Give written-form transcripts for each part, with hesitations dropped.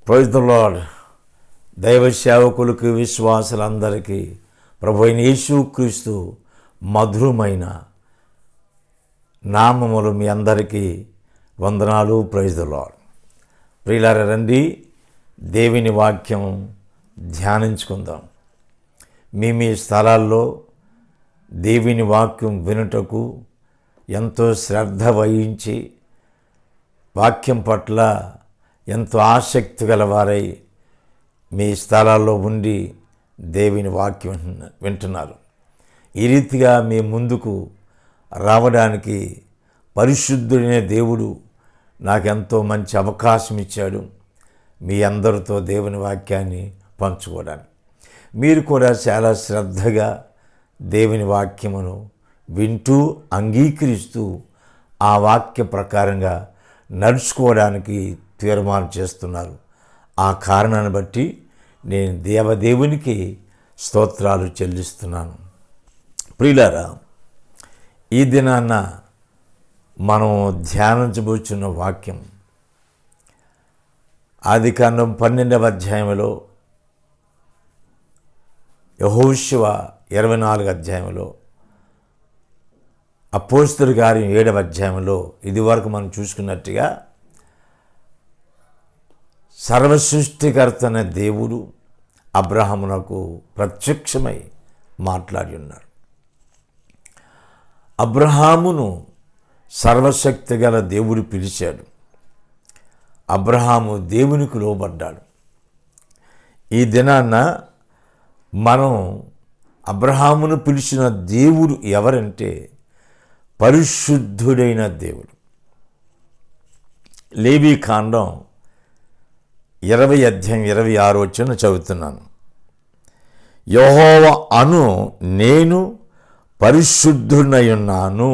Praise the lord. దైవ సేవకులకు, విశ్వాసులందరికీ ప్రభు అయిన యేసుక్రీస్తు మధురమైన నామములు మీ అందరికీ వందనాలు. Praise the Lord. ప్రియులారా, రండి దేవుని వాక్యం ధ్యానించుకుందాం. మీ స్థలాల్లో దేవుని వాక్యం వినుటకు ఎంతో శ్రద్ధ వహించి వాక్యం పట్ల ఎంతో ఆసక్తి గలవారై మీ స్థలాల్లో ఉండి దేవుని వాక్యం వింటున్నారు. ఈ రీతిగా మీ ముందుకు రావడానికి పరిశుద్ధుడైన దేవుడు నాకెంతో మంచి అవకాశం ఇచ్చాడు. మీ అందరితో దేవుని వాక్యాన్ని పంచుకోవడానికి మీరు కూడా చాలా శ్రద్ధగా దేవుని వాక్యమును వింటూ అంగీకరిస్తూ ఆ వాక్య ప్రకారంగా నడుచుకోవడానికి తీర్మానం చేస్తున్నారు. ఆ కారణాన్ని బట్టి నేను దేవదేవునికి స్తోత్రాలు చెల్లిస్తున్నాను. ప్రియులారా, ఈ దినాన్న మనం ధ్యానించబోచున్న వాక్యం ఆదికాండం 12వ అధ్యాయంలో, యెహోషువ 24వ అధ్యాయంలో, అపోస్తలుల కార్యం 7వ అధ్యాయంలో ఇదివరకు మనం చూసుకున్నట్టుగా సర్వసృష్టికర్త అనే దేవుడు అబ్రహామునకు ప్రత్యక్షమై మాట్లాడి ఉన్నారు. అబ్రహామును సర్వశక్తి గల దేవుడు పిలిచాడు. అబ్రహాము దేవునికి లోబడ్డాడు. ఈ దినాన్న మనం అబ్రహామును పిలిచిన దేవుడు ఎవరంటే పరిశుద్ధుడైన దేవుడు. లేవీకాండం 20 అధ్యాయం 26 వచనం చదువుతున్నాను. యెహోవా అను నేను పరిశుద్ధుడై ఉన్నాను.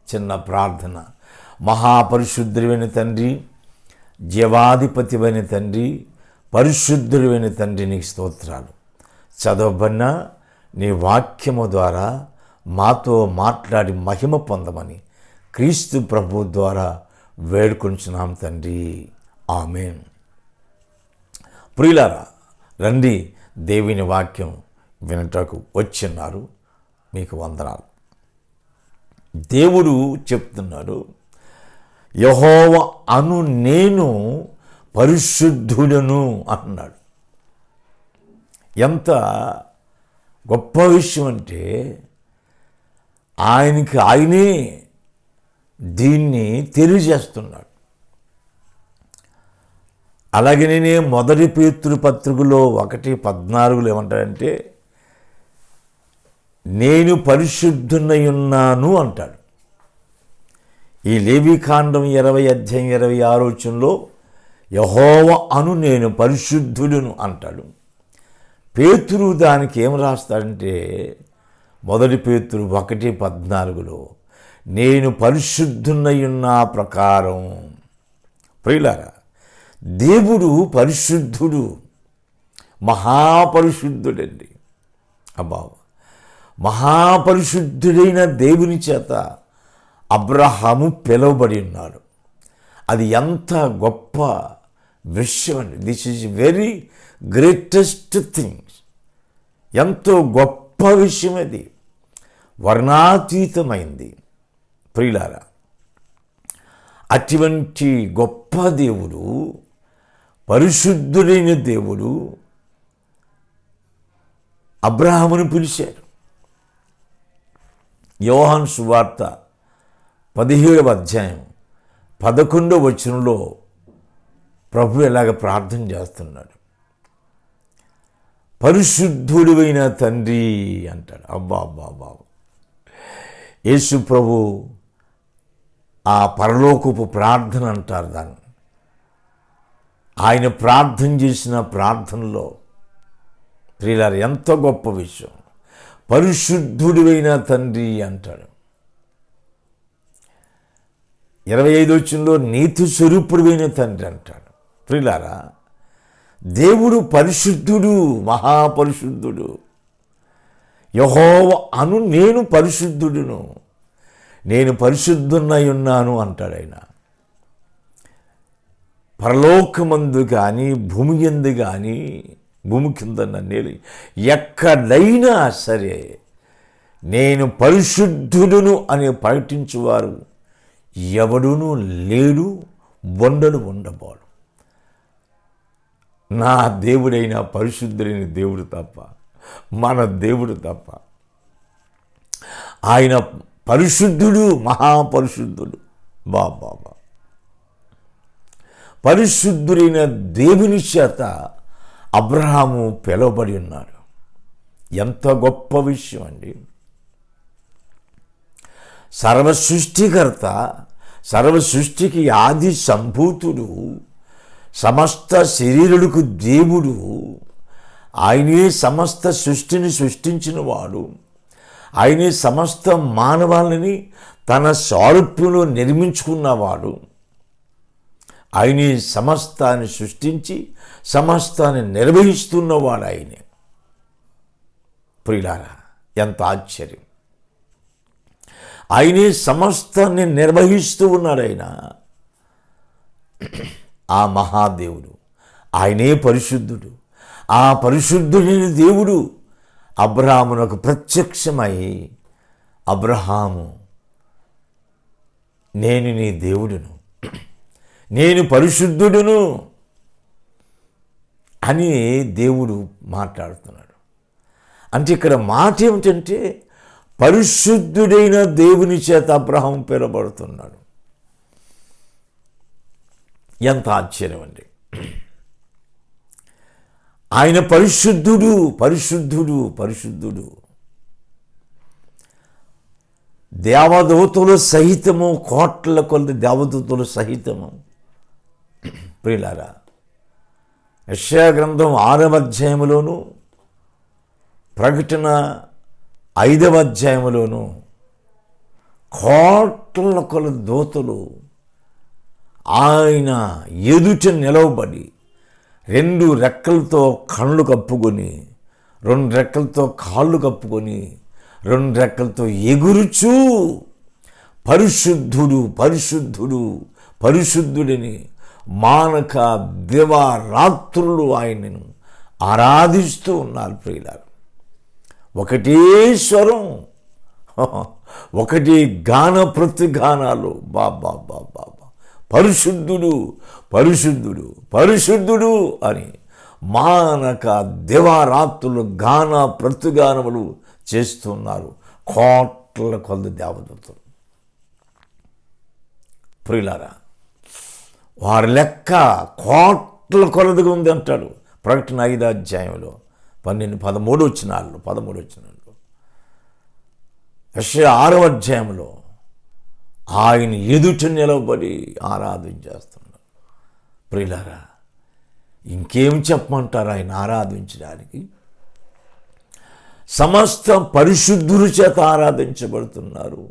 చిన్న ప్రార్థన. మహాపరిశుద్ధుడైన తండ్రి, జీవాధిపతివైన తండ్రి, పరిశుద్ధుడైన తండ్రి, నీకు స్తోత్రాలు. చదవబడిన నీ వాక్యము ద్వారా మాతో మాట్లాడి మహిమ పొందమని క్రీస్తు ప్రభు ద్వారా వేడుకొంచున్నాం తండ్రి. ఆమేన్. ప్రియులారా, రండి దేవుని వాక్యం వినటకు వచ్చిన్నారు. మీకు వందనాలు. దేవుడు చెప్తున్నాడు, యెహోవా అను నేను పరిశుద్ధుడను అన్నాడు. ఎంత గొప్ప విషయం అంటే ఆయనే దీన్ని తెలియజేస్తున్నాడు. అలాగే నేనే మొదటి పేతురు పత్రికలో 1:14 ఏమంటాడంటే నేను పరిశుద్ధునై ఉన్నాను అంటాడు. ఈ లేవీకాండం 20 అధ్యాయం 26 వచనంలో యెహోవా అను నేను పరిశుద్ధుడును అంటాడు. పేతురు దానికి ఏం రాస్తాడంటే మొదటి పేతురు 1:14 నేను పరిశుద్ధునై ఉన్న ప్రకారం. ప్రియులారా, దేవుడు పరిశుద్ధుడు, మహాపరిశుద్ధుడండి. అబ్బా, మహాపరిశుద్ధుడైన దేవుని చేత అబ్రహాము పిలువబడి ఉన్నాడు. అది ఎంత గొప్ప విషయం అండి. This is very greatest things. ఎంతో గొప్ప విషయం అది, వర్ణాతీతమైంది. ప్రియులారా, అటువంటి గొప్ప దేవుడు, పరిశుద్ధుడైన దేవుడు అబ్రహామును పిలిచాడు. యోహాను సువార్త 17వ అధ్యాయం 11వ వచనంలో ప్రభు ఎలాగ ప్రార్థన చేస్తున్నాడు. పరిశుద్ధుడైన తండ్రి అంటాడు. అబ్బా అబ్బా అబ్బా. యేసు ప్రభు ఆ పరలోకపు ప్రార్థన అంటారు దాన్ని. ఆయన ప్రార్థన చేసిన ప్రార్థనలో ప్రియులారా, ఎంత గొప్ప విషయం. పరిశుద్ధుడైన తండ్రి అంటాడు. 25వ వచనంలో నీతి స్వరూపుడైన తండ్రి అంటాడు. ప్రియులారా, దేవుడు పరిశుద్ధుడు, మహాపరిశుద్ధుడు. యెహోవా అను నేను పరిశుద్ధుడును, నేను పరిశుద్ధునై ఉన్నాను అంటాడు ఆయన. పరలోకమందు కానీ భూమి యందు కానీ భూమి కింద నేల ఎక్కడైనా సరే నేను పరిశుద్ధుడును అని ప్రకటించువారు ఎవడునూ లేడు, ఉండబోడు. నా దేవుడైన పరిశుద్ధుడైన దేవుడు తప్ప, మన దేవుడు తప్ప. ఆయన పరిశుద్ధుడు, మహాపరిశుద్ధుడు. బాబా పరిశుద్ధుడైన దేవుని చేత అబ్రహాము పిలువబడి ఉన్నాడు. ఎంత గొప్ప విషయం అండి. సర్వసృష్టికర్త, సర్వసృష్టికి ఆది సంభూతుడు, సమస్త శరీరులకు దేవుడు, ఆయనే సమస్త సృష్టిని సృష్టించిన వాడు, ఆయనే సమస్త మానవాళిని తన సారూప్యంలో నిర్మించుకున్నవాడు, ఆయనే సమస్తాన్ని సృష్టించి సమస్తాన్ని నిర్వహిస్తున్నవాడు ఆయనే. ప్రియులారా, ఎంత ఆశ్చర్యం! ఆయనే సమస్తాన్ని నిర్వహిస్తూ ఉన్నాడు. ఆయన ఆ మహాదేవుడు, ఆయనే పరిశుద్ధుడు. ఆ పరిశుద్ధుడైన దేవుడు అబ్రహామునకు ప్రత్యక్షమై, అబ్రహాము, నేను నీ దేవుడును, నేను పరిశుద్ధుడును అని దేవుడు మాట్లాడుతున్నాడు. అంటే ఇక్కడ మాట ఏమిటంటే పరిశుద్ధుడైన దేవుని చేత అబ్రహాం పిలువబడుతున్నాడు. ఎంత ఆశ్చర్యం అండి! ఆయన పరిశుద్ధుడు, పరిశుద్ధుడు, పరిశుద్ధుడు. దేవదూతలు సహితము, కోట్ల కొలది దేవదూతలు సహితము. ప్రియులారా, యెషయా గ్రంథం 6వ అధ్యాయములోను, ప్రకటన 5వ అధ్యాయములోను కోట్ల కొలది దూతలు ఆయన ఎదుట నిలవబడి 2 రెక్కలతో కళ్ళు కప్పుకొని, 2 రెక్కలతో కాళ్ళు కప్పుకొని, 2 రెక్కలతో ఎగురుచూ పరిశుద్ధుడు, పరిశుద్ధుడు, పరిశుద్ధుడిని మానక దివారాత్రులు ఆయనను ఆరాధిస్తూ ఉన్నారు. ప్రియులారు, ఒకటే స్వరం, ఒకటి గాన ప్రతిగానాలు. బాబా బాబా పరిశుద్ధుడు, పరిశుద్ధుడు, పరిశుద్ధుడు అని మానక దివారాత్రులు గాన ప్రతిగానములు చేస్తున్నారు కోట్ల కొలది దేవదూతలు. ప్రియులారా, వారి లెక్క కోట్ల కొలదిగా ఉంది అంటాడు ప్రకటన 5వ అధ్యాయంలో 13 వచనాల్లో. యెషయా 6వ అధ్యాయంలో ఆయన ఎదుట నిలబడి ఆరాధన చేస్తున్నాడు. ప్రియులారా, ఇంకేం చెప్పమంటారు ఆయన ఆరాధించడానికి? సమస్త పరిశుద్ధుల చేత ఆరాధించబడుతున్నారు.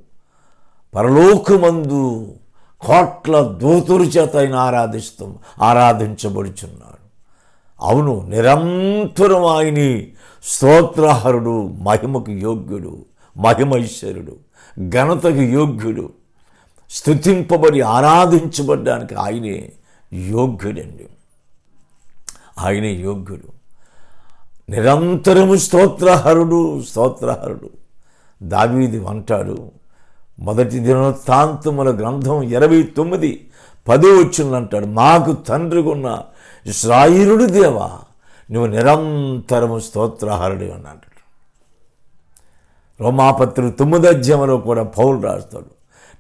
పరలోకమందు కోట్ల దూతల చేత ఆయన ఆరాధించబడుచున్నాడు. అవును, నిరంతరం ఆయన్ని స్తోత్రహరుడు, మహిమకు యోగ్యుడు, మహిమైశ్వరుడు, ఘనతకు యోగ్యుడు, స్తుతింపబడి ఆరాధించబడ్డానికి ఆయనే యోగ్యుడండి. ఆయనే యోగ్యుడు. నిరంతరము స్తోత్రహరుడు, స్తోత్రహరుడు. దావీదు అంటాడు, 1 దినవృత్తాంతముల గ్రంథం 29:10 వచనంలో అంటాడు, మాకు తండ్రిగా ఉన్న ఇశ్రాయేలు దేవా, నువ్వు నిరంతరము స్తోత్రహరుడు అని అంటాడు. రోమాపత్రిక 9వ అధ్యాయంలో కూడా పౌలు రాస్తాడు,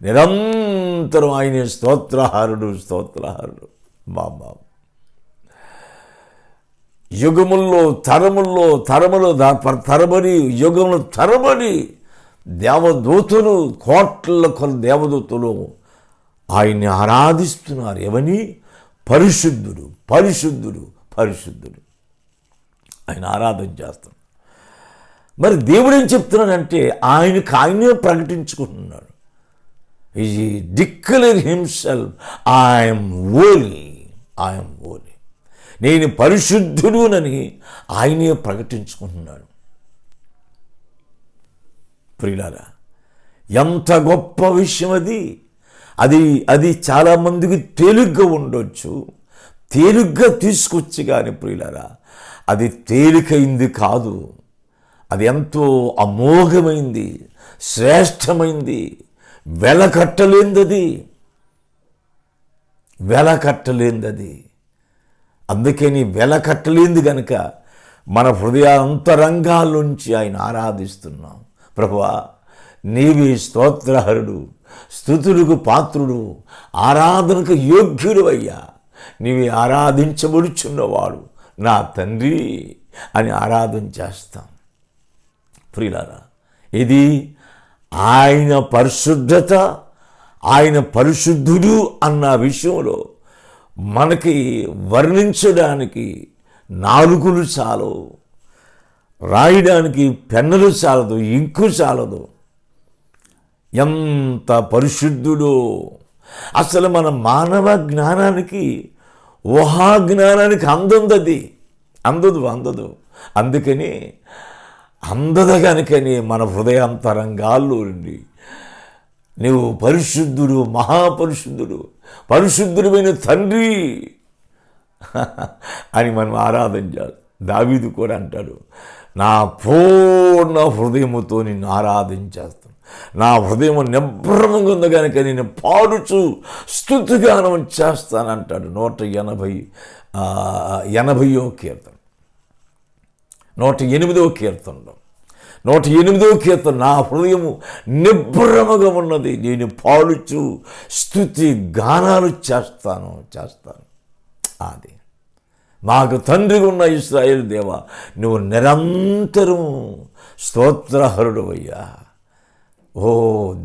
నిరంతరం ఆయన స్తోత్రహరుడు, స్తోత్రహరుడు. బాబా, యుగముల్లో తరబడి యుగములు తరబడి దేవదూతలు, కోట్ల కొలది దేవదూతలు ఆయన్ని ఆరాధిస్తున్నారు. ఎవని? పరిశుద్ధుడు, పరిశుద్ధుడు, పరిశుద్ధుడు. ఆయన ఆరాధన చేస్తున్నాడు. మరి దేవుడు ఏం చెప్తున్నాడంటే ఆయనే ప్రకటించుకుంటున్నాడు. He declared himself, I am holy, I am holy. నేను పరిశుద్ధుడునని ఆయనే ప్రకటించుకుంటున్నాడు. ప్రియులారా, ఎంత గొప్ప విషయం అది. అది చాలామందికి తేలిగ్గా ఉండొచ్చు, తేలిగ్గా తీసుకొచ్చి కానీ ప్రియులారా అది తేలికైంది కాదు. అది ఎంతో అమోఘమైంది, శ్రేష్టమైంది, వెలకట్టలేందది. అందుకని వెలకట్టలేంది గనుక మన హృదయాంతరంగాల్లోంచి ఆయన ఆరాధిస్తున్నాం. ప్రభువా, నీవే స్తోత్రహరుడు, స్తుతులకు పాత్రుడు, ఆరాధనకు యోగ్యుడు అయ్యా. నీవే ఆరాధించబడుచున్నవాడు నా తండ్రి అని ఆరాధన చేస్తాం. ప్రియులారా, ఇది ఆయన పరిశుద్ధత, ఆయన పరిశుద్ధుడు అన్న విషయంలో మనకి వర్ణించడానికి నాలుగులు చాలు, రాయడానికి పెన్నులు చాలదు, ఇంకు చాలదు. ఎంత పరిశుద్ధుడో అసలు మన మానవ జ్ఞానానికి, ఊహాజ్ఞానానికి అందదు. అందుకని అందదు కనుకని మన హృదయాంతరంగాల్లో నుండి నీవు పరిశుద్ధుడు, మహాపరిశుద్ధుడు, పరిశుద్ధుడైన తండ్రి అని మనం ఆరాధన చేయాలి. దావీదు కూడా అంటాడు, నా పూర్ణ హృదయముతో నిన్ను ఆరాధించేస్తాను, నా హృదయం నిబ్బరంగా ఉంది కనుక నేను పాడుచు స్తుతిగానం చేస్తానంటాడు. 180వ కీర్తన, 108వ కీర్తనలో 108వ కీర్తన, నా హృదయము నిబ్బరముగా ఉన్నది, నేను పాడుచు స్తుతి గానాలు చేస్తాను. అది మాకు తండ్రిగా ఉన్న ఇశ్రాయేలు దేవా, నువ్వు నిరంతరం స్తోత్రహరుడు అయ్యా. ఓ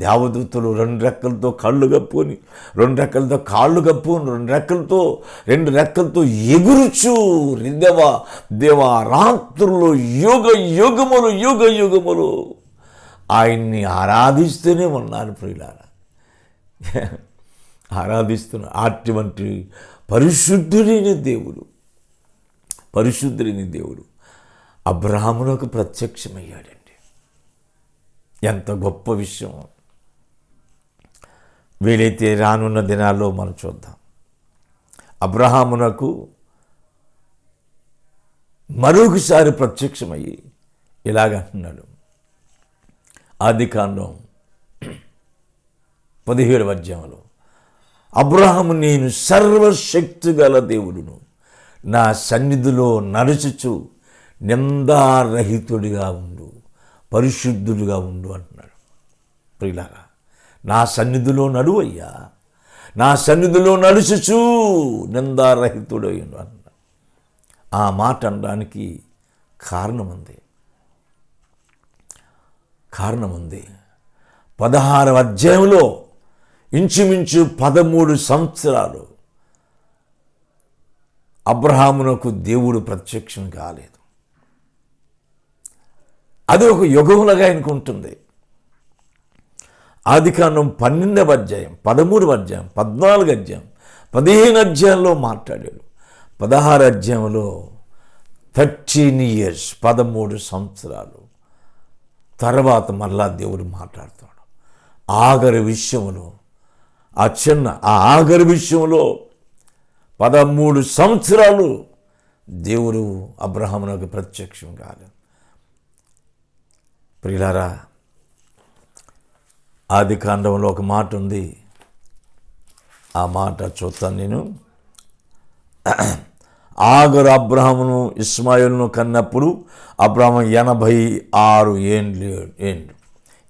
దేవదూతలు 2 రెక్కలతో కళ్ళు కప్పుకొని, 2 రెక్కలతో కాళ్ళు కప్పుకొని, 2 రెక్కలతో ఎగురుచు దేవా రాత్రులు యుగములు ఆయన్ని ఆరాధిస్తూనే ఉన్నారు ప్రియులారా. ఆరాధిస్తున్నారు. అటువంటి పరిశుద్ధుడైన దేవుడు అబ్రహామునకు ప్రత్యక్షమయ్యాడండి. ఎంత గొప్ప విషయం. వీలైతే రానున్న దినాల్లో మనం చూద్దాం. అబ్రహామునకు మరొకసారి ప్రత్యక్షమయ్యి ఇలాగంటున్నాడు. ఆదికాండం 17వ అధ్యాయంలో, అబ్రహాము నేను సర్వశక్తి గల దేవుడును, నా సన్నిధిలో నడుచుచు నిందారహితుడిగా ఉండు, పరిశుద్ధుడిగా ఉండు అంటున్నాడు. ప్రియులారా, నా సన్నిధిలో నడువయ్యా, నా సన్నిధిలో నడుచుచు నిందారహితుడై ఉండు అంటున్నాడు. ఆ మాట అనడానికి కారణం ఉంది. 16వ అధ్యాయంలో ఇంచుమించు 13 సంవత్సరాలు అబ్రహామునకు దేవుడు ప్రత్యక్షం కాలేదు. అది ఒక యుగంలాగా ఆయనకు ఉంటుంది. ఆదికాండం 12వ అధ్యాయం, 13వ అధ్యాయం, 14వ అధ్యాయం, 15 అధ్యాయంలో మాట్లాడాడు. 16 అధ్యాయంలో 13 years, 13 సంవత్సరాలు తర్వాత మళ్ళా దేవుడు మాట్లాడుతాడు. ఆగరి విషయంలో, ఆ ఆగరి విషయంలో 13 సంవత్సరాలు దేవుడు అబ్రహామునకు ప్రత్యక్షం కాలేదు. ప్రియులారా, ఆది కాండంలో ఒక మాట ఉంది. ఆ మాట చూస్తాను నేను. ఆగరు అబ్రహామును ఇస్మాయిల్ను కన్నప్పుడు అబ్రహాము 86 ఏండ్లు,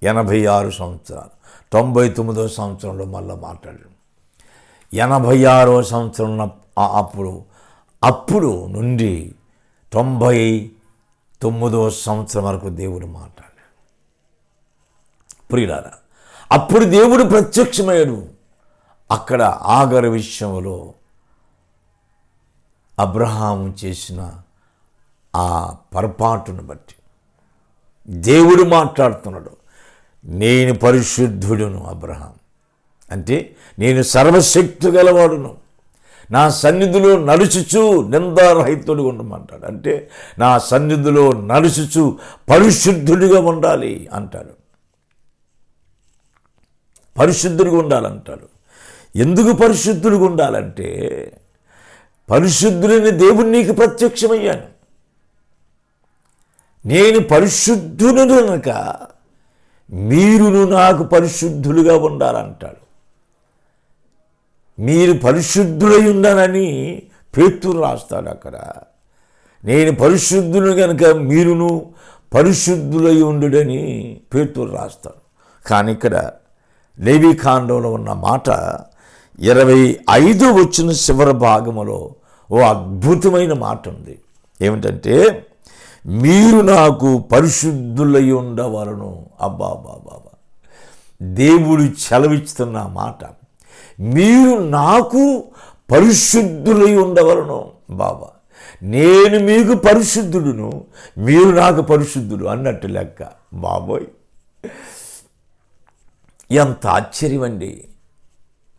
86 సంవత్సరాలు. 99వ సంవత్సరంలో మళ్ళీ మాట్లాడాడు. 86వ సంవత్సరం అప్పుడు నుండి 99వ సంవత్సరం వరకు దేవుడు మాట్లాడాడు. ప్రియులారా, అప్పుడు దేవుడు ప్రత్యక్షమయ్యాడు. అక్కడ ఆగరు విషయంలో అబ్రహాము చేసిన ఆ పొరపాటును బట్టి దేవుడు మాట్లాడుతున్నాడు. నేను పరిశుద్ధుడును అబ్రహాం, అంటే నేను సర్వశక్తి గలవాడును, నా సన్నిధిలో నడుచుచు నిందారహితుడిగా ఉండమంటాడు. అంటే నా సన్నిధిలో నడుచుచు పరిశుద్ధుడిగా ఉండాలి అంటాడు. పరిశుద్ధుడిగా ఉండాలంటాడు. ఎందుకు పరిశుద్ధుడిగా ఉండాలంటే పరిశుద్ధులైన దేవుడు నీకు ప్రత్యక్షమయ్యాను. నేను పరిశుద్ధులను కనుక మీరును నాకు పరిశుద్ధులుగా ఉండాలంటాడు. మీరు పరిశుద్ధులై ఉండాలని పేతురు రాస్తాడు అక్కడ. నేను పరిశుద్ధులను కనుక మీరును పరిశుద్ధులై ఉండుడని పేతురు రాస్తాడు. కానీ ఇక్కడ లేవీకాండంలో ఉన్న మాట 25 వచ్చిన చివరి భాగములో ఓ అద్భుతమైన మాట ఉంది. ఏమిటంటే, మీరు నాకు పరిశుద్ధులై ఉండవలను. అబ్బా బాబా, దేవుడు సెలవిస్తున్న మాట, మీరు నాకు పరిశుద్ధులై ఉండవలను. బాబా, నేను మీకు పరిశుద్ధుడును, మీరు నాకు పరిశుద్ధుడు అన్నట్టు లెక్క. బాబోయ్, ఎంత ఆశ్చర్యం అండి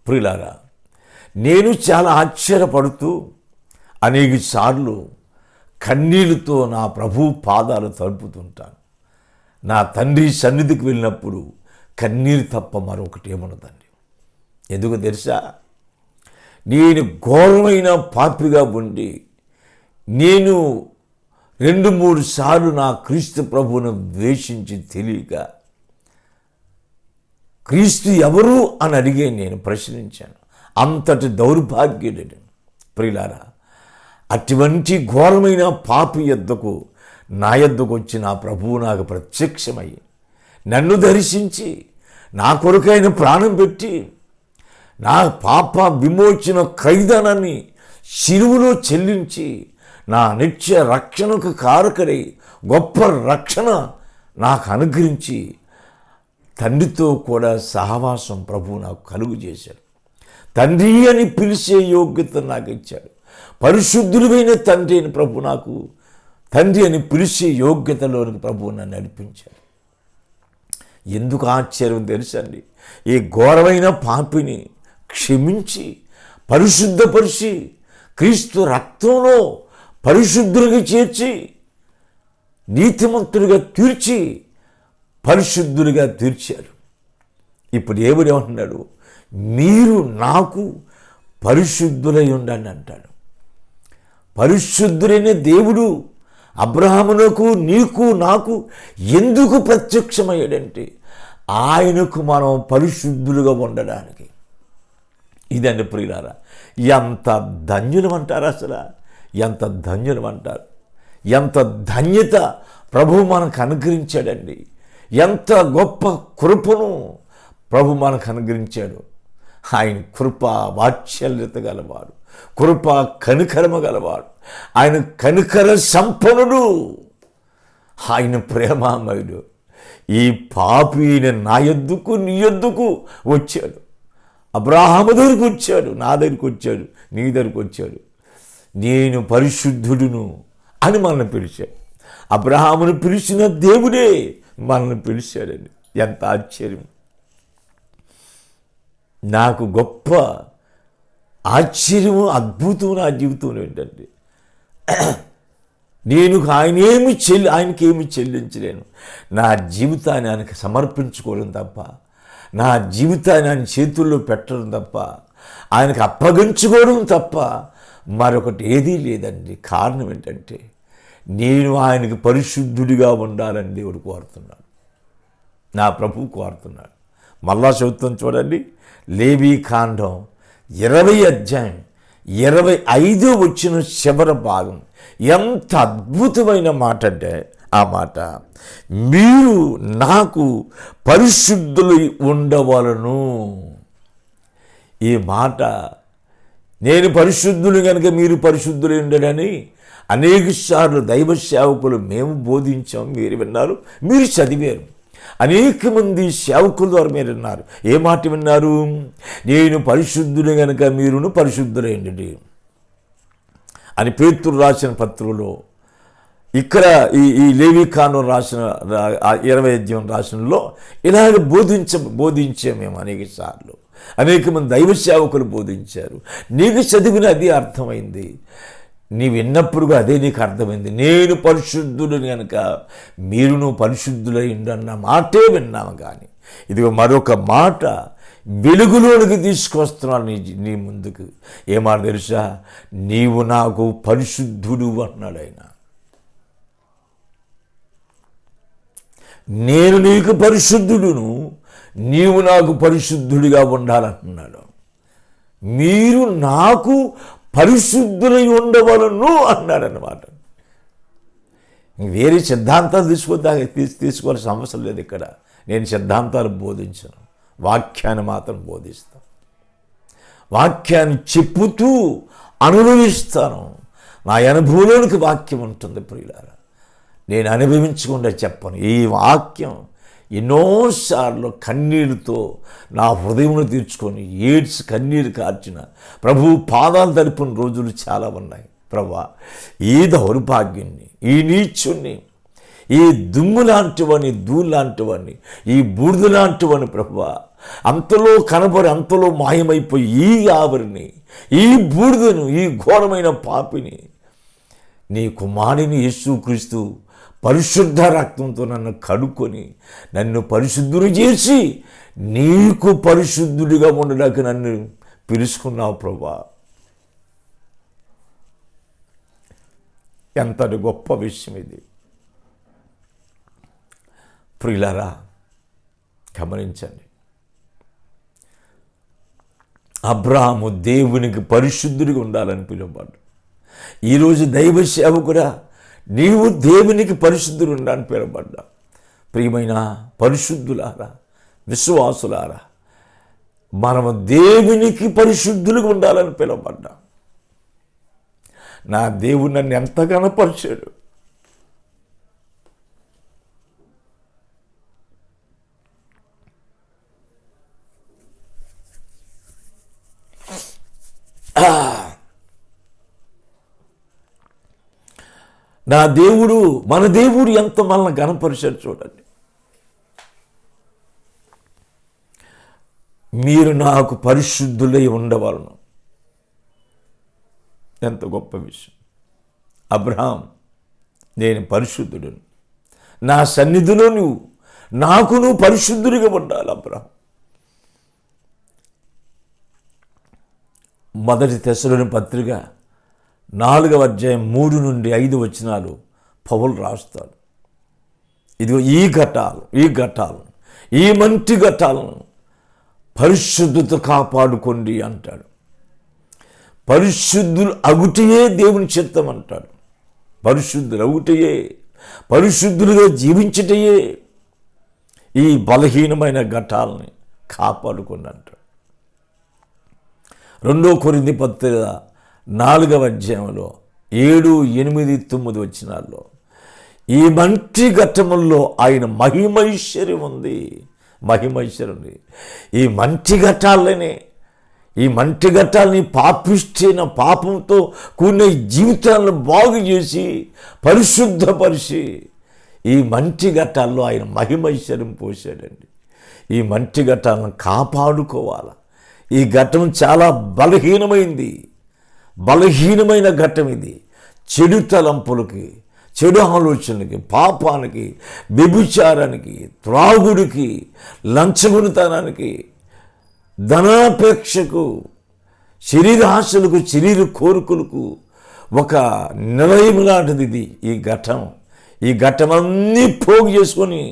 ప్రియులారా. నేను చాలా ఆశ్చర్యపడుతూ అనేక సార్లు కన్నీళ్లతో నా ప్రభు పాదాలు తడుపుతుంటాను. నా తండ్రి సన్నిధికి వెళ్ళినప్పుడు కన్నీరు తప్ప మరొకటి ఏమున్నదండి. ఎందుకు తెలుసా? నేను ఘోరమైన పాపిగా ఉండి నేను 2-3 సార్లు నా క్రీస్తు ప్రభువును ద్వేషించి తెలియక క్రీస్తు ఎవరు అని అడిగే నేను ప్రశ్నించాను. అంతటి దౌర్భాగ్యుడు ప్రియులారా. అటువంటి ఘోరమైన పాపి యొద్దకు నా యొద్దకు వచ్చి నా ప్రభువు నాకు ప్రత్యక్షమయ్యి నన్ను దర్శించి నా కొరకైన ప్రాణం పెట్టి నా పాప విమోచన ఖైదానాన్ని శిలువలో చెల్లించి నా నిత్య రక్షణకు కారకుడై గొప్ప రక్షణ నాకు అనుగ్రహించి తండ్రితో కూడా సహవాసం ప్రభువు నాకు కలుగు చేశాడు. తండ్రి అని పిలిచే యోగ్యత నాకు ఇచ్చాడు. పరిశుద్ధులైన తండ్రి అని ప్రభు నాకు తండ్రి అని పిలిచే యోగ్యతలోనికి ప్రభువు నన్ను నడిపించాడు. ఎందుకు ఆశ్చర్యం తెలుసండి? ఈ ఘోరమైన పాపిని క్షమించి పరిశుద్ధపరిచి క్రీస్తు రక్తంలో పరిశుద్ధులుగా చేర్చి నీతిమంతులుగా తీర్చి పరిశుద్ధులుగా తీర్చారు. ఇప్పుడు ఏమంటున్నాడు? మీరు నాకు పరిశుద్ధులై ఉండండి అంటాడు. పరిశుద్ధులైన దేవుడు అబ్రహామునకు నీకు నాకు ఎందుకు ప్రత్యక్షమయ్యాడంటే ఆయనకు మనం పరిశుద్ధులుగా ఉండడానికి. ఇదండి ప్రియులారా. ఎంత ధన్యులం అంటారు అసలు, ఎంత ధన్యులం అంటారు. ఎంత ధన్యత ప్రభువు మనకు అనుగ్రహించాడండి. ఎంత గొప్ప కృపను ప్రభు మనకు అనుగ్రహించాడు. ఆయన కృప వాత్సల్యత గలవాడు, కృప కనికరమ గలవాడు, ఆయన కనికర సంపన్నుడు, ఆయన ప్రేమామయుడు. ఈ పాపి నా యొద్దకు నీ యొద్దకు వచ్చాడు. అబ్రాహాము దగ్గరికి వచ్చాడు, నా దగ్గరికి వచ్చాడు, నీ దగ్గరికి వచ్చాడు. నేను పరిశుద్ధుడును అని మనల్ని పిలిచాడు. అబ్రహామును పిలిచిన దేవుడే మనల్ని పిలిచాడండి. ఎంత ఆశ్చర్యం! నాకు గొప్ప ఆశ్చర్యము అద్భుతం నా జీవితంలో ఏంటంటే, నేను ఆయనకి ఏమి చెల్లించలేను. నా జీవితాన్ని ఆయనకి సమర్పించుకోవడం తప్ప, నా జీవితాన్ని ఆయన చేతుల్లో పెట్టడం తప్ప, ఆయనకు అప్పగించుకోవడం తప్ప మరొకటి ఏదీ లేదండి. కారణం ఏంటంటే, నేను ఆయనకి పరిశుద్ధుడిగా ఉండాలని దేవుడు కోరుతున్నాడు, నా ప్రభువు కోరుతున్నాడు. మళ్ళా చదువుతాం చూడండి, లేవీకాండం 20 అధ్యాయం 25 వచ్చిన చివరి భాగం. ఎంత అద్భుతమైన మాట అంటే ఆ మాట, మీరు నాకు పరిశుద్ధులై ఉండవలను. ఈ మాట, నేను పరిశుద్ధులు కనుక మీరు పరిశుద్ధులై ఉండడని అనేక సార్లు దైవ సేవకులు మేము బోధించాం, మీరు విన్నారు, మీరు చదివారు. అనేక మంది సేవకుల ద్వారా మీరు విన్నారు. ఏ మాట విన్నారు? నేను పరిశుద్ధులు కనుక మీరును పరిశుద్ధులైండి అని పేతురు రాసిన పత్రంలో, ఇక్కడ ఈ లేవీకాండం రాసిన 20 అధ్యాయం రాసినలో ఇలాగ బోధించాం మేము అనేక సార్లు. అనేక మంది దైవ సేవకులు బోధించారు. నీకు చదివిన అది అర్థమైంది, నీ విన్నప్పుడు అదే నీకు అర్థమైంది. నేను పరిశుద్ధుడిని కనుక మీరును పరిశుద్ధులై ఉండన్న మాటే విన్నాము. కానీ ఇదిగో మరొక మాట వెలుగులోనికి తీసుకొస్తున్నాను నీ ముందుకు. ఏమాట తెలుసా? నీవు నాకు పరిశుద్ధుడు అన్నాడు ఆయన. నేను నీకు పరిశుద్ధుడును, నీవు నాకు పరిశుద్ధుడిగా ఉండాలంటున్నాడు. మీరు నాకు పరిశుద్ధులై ఉండవలను అన్నాడనమాట. వేరే సిద్ధాంతాలు తీసుకోవాల్సిన అవసరం లేదు. ఇక్కడ నేను సిద్ధాంతాలు బోధించను, వాక్యాన్ని మాత్రం బోధిస్తాను. వాక్యాన్ని చెప్పుతూ అనుభవిస్తాను. నా అనుభవంలోనికి వాక్యం ఉంటుంది ప్రియులారా. నేను అనుభవించకుండా చెప్పను. ఈ వాక్యం ఎన్నోసార్లు కన్నీరుతో నా హృదయమును తీర్చుకొని ఏడ్చి కన్నీరు కార్చిన ప్రభు పాదాలు తడిపిన రోజులు చాలా ఉన్నాయి. ప్రభా, ఈ దౌర్భాగ్యాన్ని, ఈ నీచుణ్ణి, ఈ దుమ్ము లాంటివని, ధూళి లాంటివని, ఈ బూడిద లాంటివని ప్రభువా, అంతలో కనబడి అంతలో మాయమైపోయి ఈ ఆవిరిని, ఈ బూడిదను, ఈ ఘోరమైన పాపిని నీ కుమారుని యేసుక్రీస్తు పరిశుద్ధ రక్తంతో నన్ను కడుక్కొని నన్ను పరిశుద్ధులు చేసి నీకు పరిశుద్ధుడిగా ఉండడానికి నన్ను పిలుచుకున్నావు ప్రభువా. ఎంతటి గొప్ప విషయం ఇది ప్రియులారా. గమనించండి, అబ్రాహాము దేవునికి పరిశుద్ధుడిగా ఉండాలని పిలువబడ్డాడు. ఈరోజు దైవ సేవకుడా, నీవు దేవునికి పరిశుద్ధుడు ఉండాలని పిలువబడ్డా. ప్రియమైన పరిశుద్ధులారా, విశ్వాసులారా, మనము దేవునికి పరిశుద్ధులుగా ఉండాలని పిలువబడ్డా. నా దేవుడు నన్ను ఎంతగానో పరిచాడు. నా దేవుడు, మన దేవుడు ఎంత మనల్ని గణపరిచాడు చూడండి. మీరు నాకు పరిశుద్ధులై ఉండవలను. ఎంత గొప్ప విషయం. అబ్రహాం, నేను పరిశుద్ధుడును, నా సన్నిధిలో నువ్వు పరిశుద్ధుడిగా ఉండాలి. అబ్రహాం మొదటి తెస్సలోని పత్రిక 4వ అధ్యాయం 3 నుండి 5 వచనాలు పౌలు రాస్తాడు. ఇదిగో ఈ ఘట్టాలు ఈ మంటి ఘట్టాలను పరిశుద్ధత కాపాడుకోండి అంటాడు. పరిశుద్ధులు అగుటయే దేవుని చిత్తం అంటాడు. పరిశుద్ధులు అగుటయే, పరిశుద్ధులుగా జీవించటయే ఈ బలహీనమైన ఘట్టాలని కాపాడుకోండి అంటాడు. 2 కొరింథీ పత్రిక 4వ అధ్యాయంలో 7, 8, 9 వచనాల్లో ఈ మంటి ఘట్టముల్లో ఆయన మహిమైశ్వర్యం ఉంది. ఈ మంటి ఘట్టాలని పాపిష్టైన పాపంతో కూడిన జీవితాలను బాగు చేసి పరిశుద్ధపరిచి ఈ మంటి ఘట్టాల్లో ఆయన మహిమైశ్వర్యం పోసాడండి. ఈ మంటి ఘట్టాలను కాపాడుకోవాలి. ఈ ఘట్టం చాలా బలహీనమైన ఘట్టం ఇది. చెడు తలంపులకి, చెడు ఆలోచనలకి, పాపానికి, వ్యభిచారానికి, త్రాగుడికి, లంచగొనితనానికి, ధనాపేక్షకు, శరీరాశలకు, శరీర కోరికలకు ఒక నిలయం లాంటిది ఇది. ఈ ఘట్టమన్నీ పోగు చేసుకొని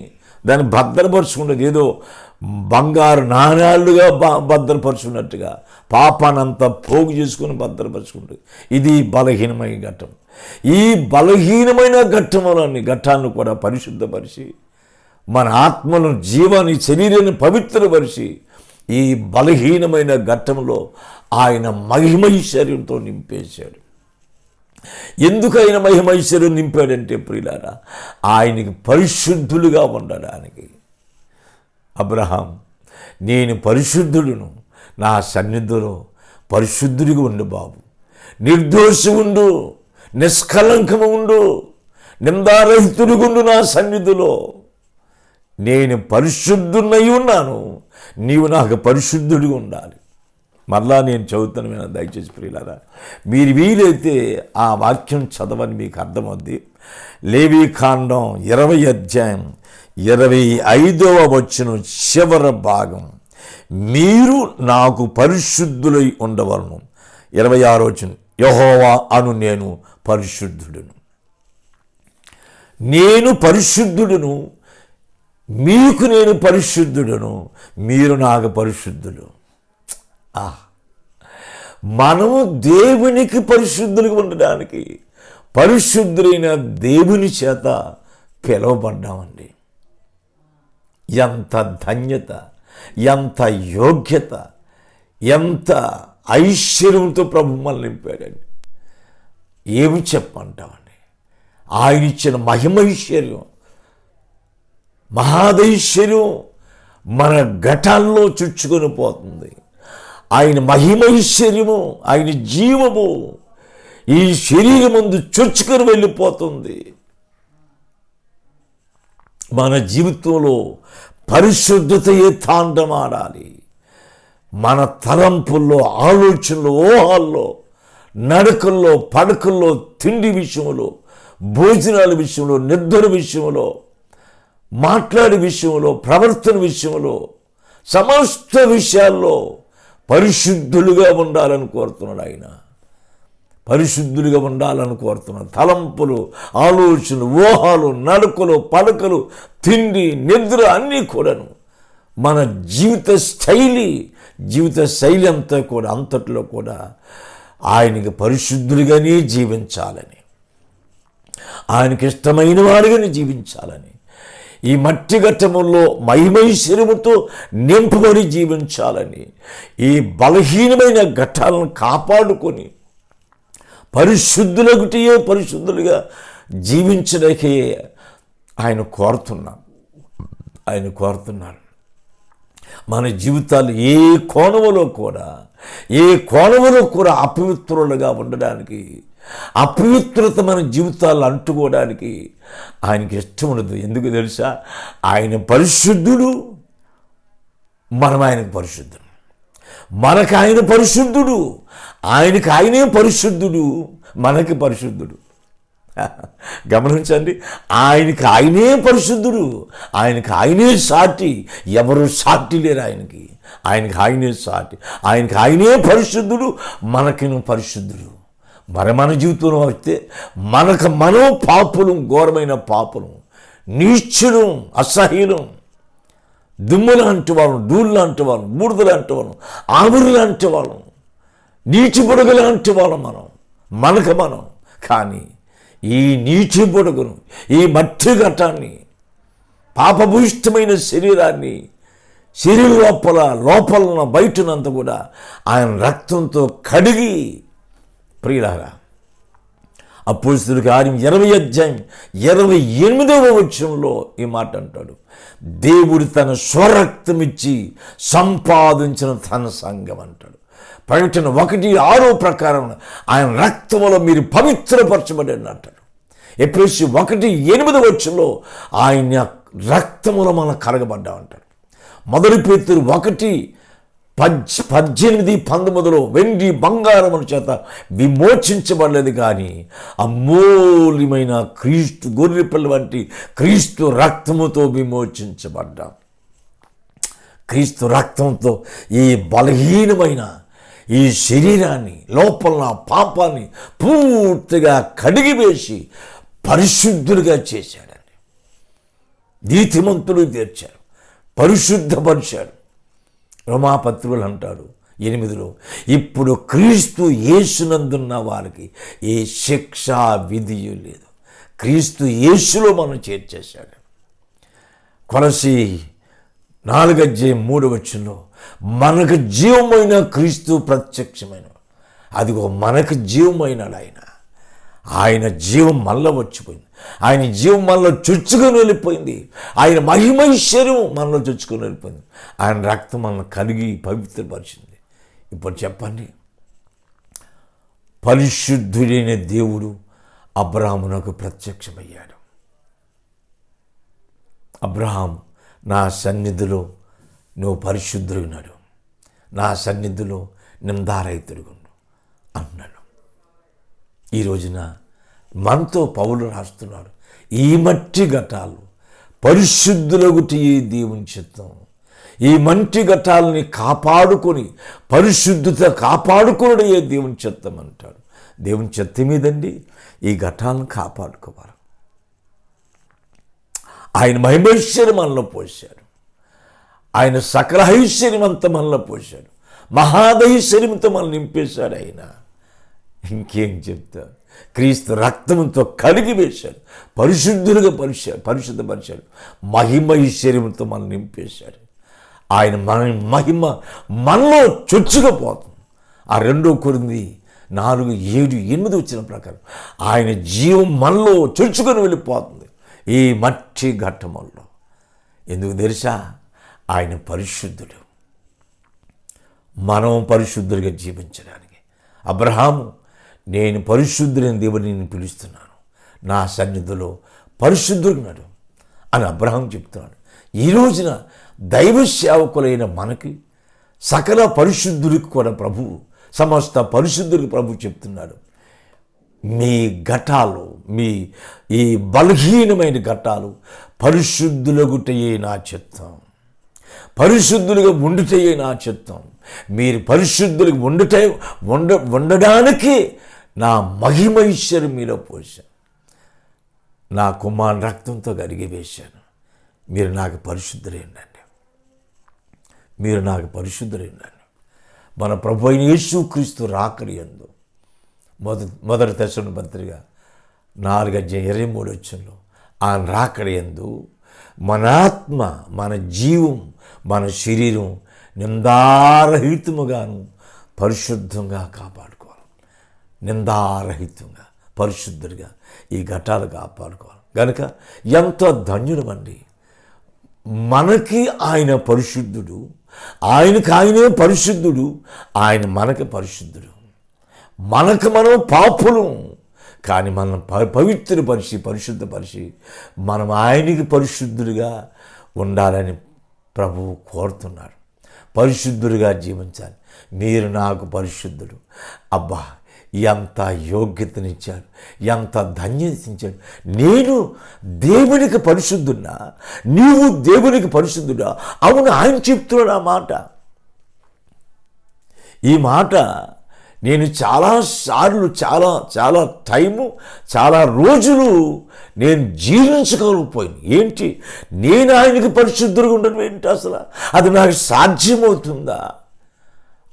దాన్ని భద్రపరుచుకున్నది ఏదో బంగారు నాణ్యాలుగా భద్రపరుచుకున్నట్టుగా పాపానంతా పోగు చేసుకుని భద్రపరుచుకుంటుంది. ఇది బలహీనమైన ఘట్టం. ఈ బలహీనమైన ఘట్టాలను కూడా పరిశుద్ధపరిచి మన ఆత్మను, జీవాన్ని, శరీరాన్ని పవిత్రపరిచి ఈ బలహీనమైన ఘట్టంలో ఆయన మహిమైశ్వర్యంతో నింపేశాడు. ఎందుకు ఆయన మహిమైశ్వర్యం నింపాడంటే ప్రియులారా, ఆయనకి పరిశుద్ధులుగా ఉండడానికి. అబ్రహాం, నేను పరిశుద్ధుడును, నా సన్నిధిలో పరిశుద్ధుడిగా ఉండు బాబు, నిర్దోషి ఉండు, నిష్కలంకము ఉండు, నిందారహితుడిగా ఉండు. నా సన్నిధిలో నేను పరిశుద్ధునై ఉన్నాను, నీవు నాకు పరిశుద్ధుడిగా ఉండాలి. మరలా నేను చదువుతాను, నేను దయచేసి ప్రియులారా, మీరు వీలైతే ఆ వాక్యం చదవని మీకు అర్థమవుద్ది. లేవీకాండం 20వ అధ్యాయం 25వ వచనం చివరి భాగం. మీరు నాకు పరిశుద్ధులై ఉండవలను. 26వ వచనం, యెహోవా అను నేను పరిశుద్ధుడును. నేను పరిశుద్ధుడును, మీకు నేను పరిశుద్ధుడును, మీరు నాకు పరిశుద్ధుడు. మనము దేవునికి పరిశుద్ధులుగా ఉండడానికి పరిశుద్ధులైన దేవుని చేత పిలువబడ్డామండి. ఎంత ధన్యత, ఎంత యోగ్యత, ఎంత ఐశ్వర్యంతో ప్రభు మనల్ని నింపాడండి. ఏమి చెప్పంటామండి? ఆయన ఇచ్చిన మహిమైశ్వర్యం, మహాదైశ్వర్యం మన ఘటాల్లో చుచ్చుకొని పోతుంది. ఆయన మహిమైశ్వర్యము, ఆయన జీవము ఈ శరీరం ముందు చొచ్చుకొని వెళ్ళిపోతుంది. మన జీవితంలో పరిశుద్ధతయే తాండమాడాలి. మన తలంపుల్లో, ఆలోచనలో, ఊహల్లో, నడకల్లో, పడకల్లో, తిండి విషయంలో, భోజనాల విషయంలో, నిద్ర విషయంలో, మాట్లాడే విషయంలో, ప్రవర్తన విషయంలో, సమస్త విషయాల్లో పరిశుద్ధులుగా ఉండాలని కోరుతున్నాడు ఆయన. పరిశుద్ధులుగా ఉండాలని కోరుతున్నాడు. తలంపులు, ఆలోచనలు, ఊహలు, నడకలు, పడకలు, తిండి, నిద్ర అన్నీ కూడాను మన జీవిత శైలి అంతా కూడా అంతట్లో కూడా ఆయనకి పరిశుద్ధులుగానే జీవించాలని, ఆయనకి ఇష్టమైన వాడిగానే జీవించాలని, ఈ మట్టి ఘట్టముల్లో మహిమైశ్వర్యముతో నింపబడి జీవించాలని, ఈ బలహీనమైన ఘట్టాలను కాపాడుకొని పరిశుద్ధులుగా జీవించడానికే ఆయన కోరుతున్నాడు. మన జీవితాలు ఏ కోణములో కూడా అపవిత్రులుగా ఉండడానికి, అపవిత్రత మన జీవితాలు అంటుకోవడానికి ఆయనకి ఇష్టం ఉండదు. ఎందుకు తెలుసా? ఆయన పరిశుద్ధుడు, మనం ఆయనకు పరిశుద్ధుడు. మనకు ఆయన పరిశుద్ధుడు, ఆయనకు ఆయనే పరిశుద్ధుడు, మనకి పరిశుద్ధుడు. గమనించండి, ఆయనకి ఆయనే పరిశుద్ధుడు, ఆయనకి ఆయనే సాటి, ఎవరు సాటి లేరు ఆయనకి ఆయనే సాటి, ఆయనకి ఆయనే పరిశుద్ధుడు, మనకి పరిశుద్ధుడు. మన జీవితంలో వస్తే మనం పాపులం, ఘోరమైన పాపులం, నీచులు, అసహ్యులం, దుమ్ములు అంటేవాళ్ళం, ధూళ్ళు అంటేవాళ్ళం, బూడిదలు అంటేవాళ్ళం, ఆవిరులు అంటేవాళ్ళం, నీటి బుడగలు అంటేవాళ్ళం మనం. కానీ ఈ నీటి బుడగను, ఈ మట్టి ఘటాన్ని, పాపభూయిష్టమైన శరీరాన్ని, శరీర లోపల బయటనంతా కూడా ఆయన రక్తంతో కడిగి, ప్రియులారా, అపోస్తలుల కార్యం 20:28 వచనంలో ఈ మాట అంటాడు, దేవుడు తన స్వరక్తమిచ్చి సంపాదించిన తన సంఘం అంటాడు. ప్రకటన 1:6 ప్రకారం ఆయన రక్తములో మీరు పవిత్రపరచబడి అంటాడు. ఎఫెసీయులు 1:8 వచనంలో ఆయన రక్తములో మనం కరగబడ్డా అంటాడు. మొదటి పేతురు 1:18-19 వెండి బంగారముల చేత విమోచించబడలేదు, కానీ అమూల్యమైన క్రీస్తు గొర్రెపిల్ల వంటి క్రీస్తు రక్తముతో విమోచించబడ్డాం. క్రీస్తు రక్తంతో ఈ బలహీనమైన ఈ శరీరాన్ని, లోపల పాపాన్ని పూర్తిగా కడిగివేసి పరిశుద్ధులుగా చేశాడండి. నీతిమంతులు తీర్చాడు, పరిశుద్ధపరిచాడు. రోమాపత్రులు అంటాడు 8లో, ఇప్పుడు క్రీస్తు యేసునందున్న వారికి ఏ శిక్షా విధియు లేదు. క్రీస్తు యేసులో మనం చేర్చేశాడు. కొలసీ 4:3 మనకు జీవమైన క్రీస్తు ప్రత్యక్షమైన, అదిగో మనకు జీవమైనాడు ఆయన జీవం మళ్ళీ వచ్చిపోయింది, ఆయన జీవం మనలో చొచ్చుకొని వెళ్ళిపోయింది, ఆయన మహిమైశ్వర్యం మనలో చొచ్చుకొని వెళ్ళిపోయింది, ఆయన రక్తం మనల్ని కలిగి పవిత్రపరిచింది. ఇప్పుడు చెప్పండి, పరిశుద్ధుడైన దేవుడు అబ్రాహామునకు ప్రత్యక్షమయ్యాడు. అబ్రహాం, నా సన్నిధిలో నువ్వు పరిశుద్ధుడున్నాడు, నా సన్నిధిలో నిందారహితుడుగుండు అన్నాడు. ఈ రోజున మనతో పౌలు రాస్తున్నాడు, ఈ మట్టి ఘటాలు పరిశుద్ధులగుటి దేవుని చిత్తం, ఈ మంటి ఘట్టాలని కాపాడుకొని పరిశుద్ధత కాపాడుకోవడం దేవుని చిత్తం అంటాడు. దేవుని చిత్తం మీదండి ఈ ఘట్టాలను కాపాడుకోవాలి. ఆయన మహిమైశ్వర్యం మనలో పోశాడు. ఆయన సకల ఐశ్వర్యమంతా మనలో పోశాడు. మహాదైశ్వర్యంతో మనల్ని నింపేశాడు. ఆయన ఇంకేం చెప్తా, క్రీస్తు రక్తంతో కడిగి వేశాడు, పరిశుద్ధులుగా పరిశుద్ధపరిచాడు, మహిమైశ్వర్యంతో మనల్ని నింపేశాడు. ఆయన మహిమ మనలో చొచ్చుకుపోతుంది. ఆ 2 కొరింథీ 4:7-8 వచ్చిన ప్రకారం ఆయన జీవం మనలో చొచ్చుకొని వెళ్ళిపోతుంది ఈ మట్టి ఘట్టముల్లో. ఎందుకు తెలుసా? ఆయన పరిశుద్ధుడు, మనం పరిశుద్ధుడిగా జీవించడానికి. అబ్రహాము, నేను పరిశుద్ధుడైన దేవుడిని నేను పిలుస్తున్నాను, నా సన్నిధిలో పరిశుద్ధుడున్నాడు అని అబ్రహాం చెప్తున్నాడు. ఈ రోజున దైవ సేవకులైన మనకి సకల పరిశుద్ధుడికి కూడా ప్రభువు, సమస్త పరిశుద్ధుడికి ప్రభు చెప్తున్నాడు, మీ ఘటాలు, మీ ఈ బలహీనమైన ఘటాలు పరిశుద్ధులగుటయే నా చిత్తం, పరిశుద్ధులుగా ఉండుటయే నా చిత్తం. మీరు పరిశుద్ధులుగా ఉండడానికి నా మహిమైశ్వర్యం మీలో పోశాను, నా కుమారుని రక్తంతో కడిగి వేశాను. మీరు నాకు పరిశుద్ధులైందండి, మీరు నాకు పరిశుద్ధులైందండి. మన ప్రభు అయిన యేసుక్రీస్తు రాకడి యందు మొదటి దశలోని పత్రిక 4:23 ఆయన రాకడి యందు మన ఆత్మ, మన జీవం, మన శరీరం నిందారహితముగాను పరిశుద్ధంగా కాపాడుకోవాలి. నిందారహితంగా పరిశుద్ధుడిగా ఈ ఘటాలు కాపాడుకోవాలి. కనుక ఎంత ధన్యుడమండి. మనకి ఆయన పరిశుద్ధుడు, ఆయనే పరిశుద్ధుడు, ఆయన మనకి పరిశుద్ధుడు. మనకు మనం పాపులు, కానీ మనం పవిత్రపరిచి పరిశుద్ధపరిచి మనం ఆయనకి పరిశుద్ధుడిగా ఉండాలని ప్రభువు కోరుతున్నాడు. పరిశుద్ధుడిగా జీవించాలి. మీరు నాకు పరిశుద్ధుడు. అబ్బా, ఎంత యోగ్యతనిచ్చాడు, ఎంత ధన్యతనిచ్చాడు. నేను దేవునికి పరిశుద్ధున్నా, నీవు దేవునికి పరిశుద్ధుడా? అవును, ఆయన చెప్తున్నాడు ఆ మాట. ఈ మాట నేను చాలాసార్లు చాలా టైము, చాలా రోజులు నేను జీర్ణించుకోలేకపోయింది. ఏంటి, నేను ఆయనకి పరిశుద్ధుడుగా ఉండడం ఏంటి? అసలు అది నాకు సాధ్యమవుతుందా?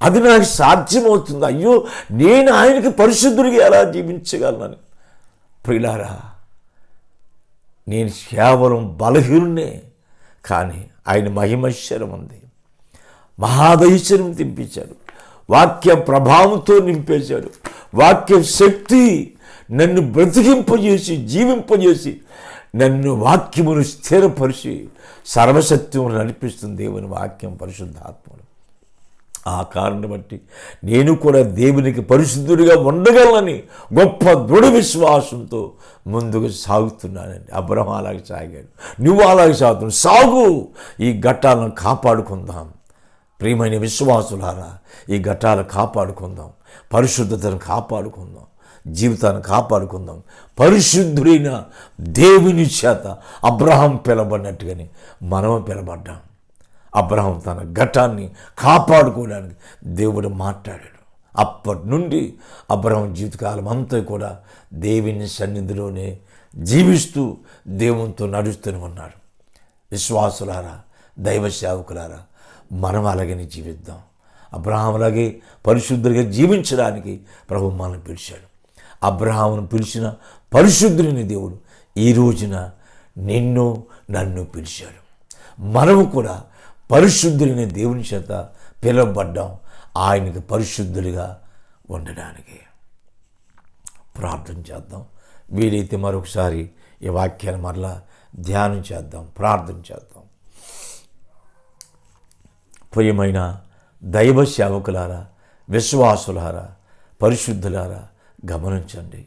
అది నాకు సాధ్యమవుతుందా? అయ్యో, నేను ఆయనకి పరిశుద్ధుడిగా ఎలా జీవించగలనని. ప్రియులారా, నేను కేవలం బలహీనునే, కానీ ఆయన మహిమైశ్వర్యం ఉంది, మహాదైశ్వర్యం తినిపించాడు, వాక్య ప్రభావంతో నింపేశాడు. వాక్య శక్తి నన్ను బ్రతికింపజేసి జీవింపజేసి నన్ను వాక్యమును స్థిరపరిచి సర్వసత్యమును నడిపిస్తుంది దేవుని వాక్యం, పరిశుద్ధాత్మను. ఆ కారణం బట్టి నేను కూడా దేవునికి పరిశుద్ధుడిగా ఉండగలనని గొప్ప దృఢ విశ్వాసంతో ముందుకు సాగుతున్నానండి. అబ్రహాము అలాగే సాగాడు, నువ్వు అలాగే సాగుతున్నావు. సాగు, ఈ ఘట్టాలను కాపాడుకుందాం. ప్రియమైన విశ్వాసులారా, ఈ ఘట్టాలు కాపాడుకుందాం, పరిశుద్ధతను కాపాడుకుందాం, జీవితాన్ని కాపాడుకుందాం. పరిశుద్ధుడైన దేవుని చేత అబ్రహాం పిలబడినట్టుగానే మనం పిలబడ్డాం. అబ్రహాం తన ఘటాన్ని కాపాడుకోవడానికి దేవుడు మాట్లాడాడు. అప్పటి నుండి అబ్రహాం జీవితకాలం అంతా కూడా దేవుని సన్నిధిలోనే జీవిస్తూ దేవునితో నడుస్తూనే ఉన్నాడు. విశ్వాసులారా, దైవ సేవకులారా, మనం అలాగని జీవిద్దాం. అబ్రహాం అలాగే పరిశుద్ధుడిగా జీవించడానికి ప్రభు మనల్ని పిలిచాడు. అబ్రహామును పిలిచిన పరిశుద్ధుని దేవుడు ఈ రోజున నిన్ను నన్ను పిలిచాడు. మనము కూడా పరిశుద్ధులైన దేవుని చేత పిలువబడ్డాం, ఆయనకు పరిశుద్ధుడిగా ఉండడానికి. ప్రార్థన చేద్దాం. వీలైతే మరొకసారి ఈ వాక్యాన్ని మరలా ధ్యానం చేద్దాం, ప్రార్థన చేద్దాం. ప్రియమైన దైవ సేవకులారా, విశ్వాసులారా, పరిశుద్ధులారా, గమనించండి.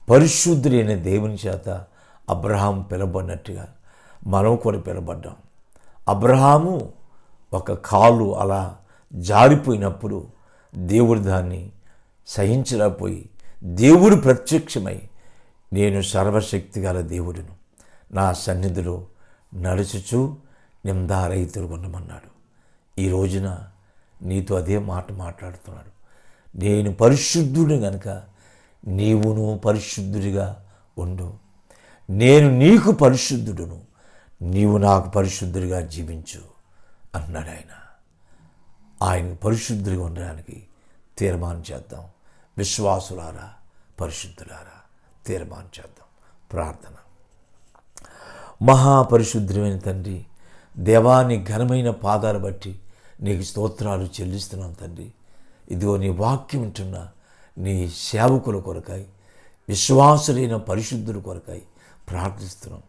పరిశుద్ధులైన దేవుని చేత అబ్రహాం పిలబడినట్టుగా మనం కూడా పిలబడ్డాం. అబ్రహాము ఒక కాలు అలా జారిపోయినప్పుడు దేవుడు దాన్ని సహించలేకపోయి దేవుడు ప్రత్యక్షమై, నేను సర్వశక్తి గల దేవుడును, నా సన్నిధిలో నడుచుచు నిందారహితుడు ఉండమన్నాడు. ఈ రోజున నీతో అదే మాట మాట్లాడుతున్నాడు. నేను పరిశుద్ధుడు గనుక నీవును పరిశుద్ధుడిగా ఉండు. నేను నీకు పరిశుద్ధుడును, నీవు నాకు పరిశుద్ధుడిగా జీవించు అన్నాడు ఆయన. ఆయన పరిశుద్ధుడిగా ఉండడానికి తీర్మానం చేద్దాం. విశ్వాసులారా, పరిశుద్ధులారా, తీర్మానం చేద్దాం. ప్రార్థన. మహాపరిశుద్ధమైన తండ్రి, దేవాని ఘనమైన పాదాలు బట్టి నీకు స్తోత్రాలు చెల్లిస్తున్నాం తండ్రి. ఇదిగో నీ వాక్యం వింటున్న నీ సేవకుల కొరకై, విశ్వాసులైన పరిశుద్ధుల కొరకై ప్రార్థిస్తున్నాం.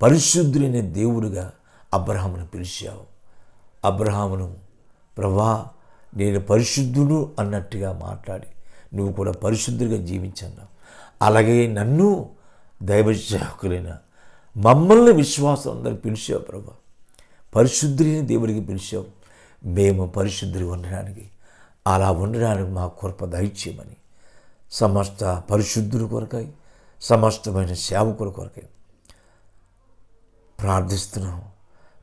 పరిశుద్ధులైన దేవుడిగా అబ్రహామును పిలిచావు. అబ్రహామును ప్రభా నేను పరిశుద్ధుడు అన్నట్టుగా మాట్లాడి నువ్వు కూడా పరిశుద్ధుడిగా జీవించన్నావు. అలాగే నన్ను దైవసేవకులైన మమ్మల్ని విశ్వాసం అందరూ పిలిచావు ప్రభా. పరిశుద్ధులైన దేవుడికి పిలిచావు. మేము పరిశుద్ధులుగా ఉండడానికి, అలా ఉండడానికి మా కృప దయచేయమని సమస్త పరిశుద్ధుల కొరకై, సమస్తమైన సేవకుల కొరకై ప్రార్థిస్తున్నాం.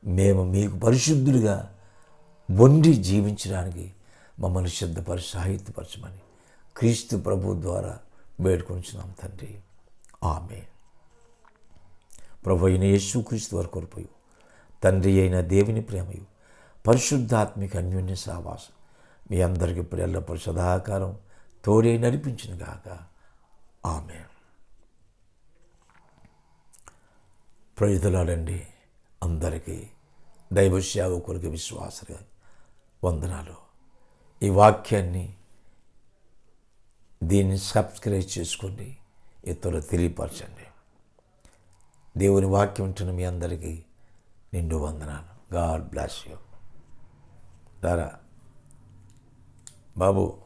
మేము మీకు పరిశుద్ధులుగా వండి జీవించడానికి మమ్మల్ని సిద్ధపరిచి సాహిత్యపరచమని క్రీస్తు ప్రభు ద్వారా వేడుకొంచున్నాం తండ్రి. ఆమేన్. ప్రభు అయిన యేసుక్రీస్తు వారి కృపయు, తండ్రి అయిన దేవుని ప్రేమయు, పరిశుద్ధాత్మిక అన్యోన్య సహవాసం మీ అందరికీ ఇప్పుడు ఎల్లప్పుడూ సదాకాలం తోడే నడిపించును గాక. ఆమేన్. ప్రజలాడండి. అందరికీ దైవ సేవకులకి విశ్వాసగా వందనాలు. ఈ వాక్యాన్ని దీన్ని సబ్స్క్రైబ్ చేసుకోండి, ఇతరులు తెలియపరచండి. దేవుని వాక్యం ఉంటున్న మీ అందరికీ నిండు వందనాలు. God bless you. దారా బాబు.